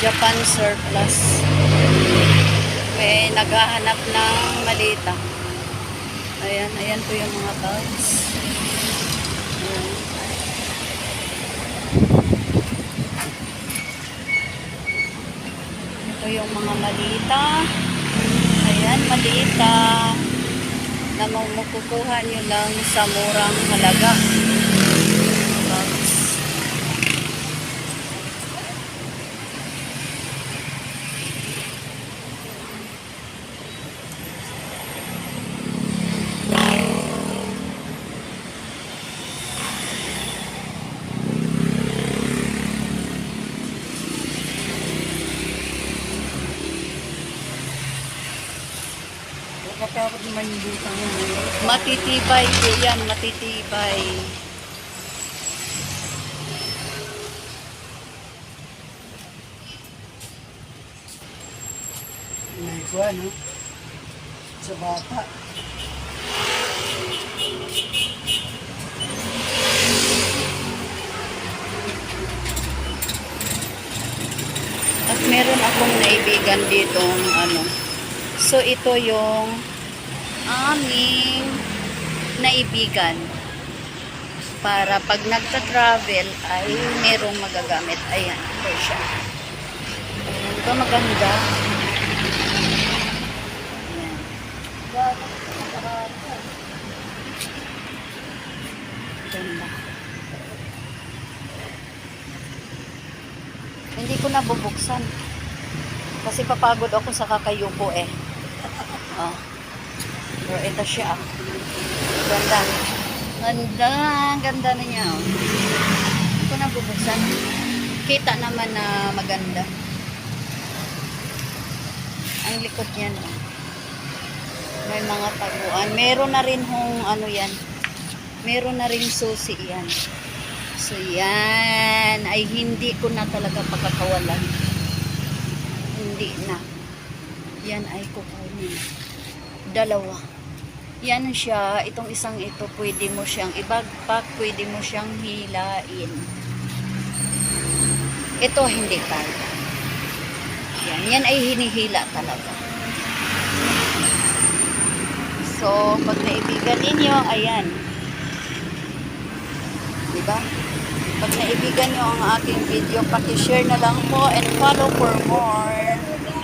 Japan surplus. May naghahanap ng malita. Ayan, ayan po yung mga bags. Ayan. Ito yung mga malita. Ayan, malita. Na makukuha nyo lang sa murang halaga. Bags. Kapag naman yung butang yun. Matitibay po yan, matitibay. May kuha, no? Sa bata. At meron akong naibigan dito, so ito yung aming naibigan para pag nagta-travel ay merong magagamit. Ayan, ito siya. Ayan, ito maganda. Ayan. Ganda. Hindi ko na bubuksan. Kasi papagod ako sa kakayuko eh. Oh. Pero ito siya. Ganda. Ganda. Ganda na niya. Oh. Hindi ko na bubuksan. Kita naman na maganda. Ang likod niyan. Oh. May mga taguan. Meron na rin hong yan. Meron na rin susi yan. So yan ay hindi ko na talaga pagkakawalan. Hindi na. Yan ay kukunin. Dalawa. Yan siya. Itong isang ito pwede mo siyang i-backpack. Pwede mo siyang hilain. Ito hindi kaya. Yan. Yan ay hinihila talaga. So pag naibigan ninyo, ayan. Diba? Pag naibigan nyo ang aking video, paki-share na lang po and follow for more.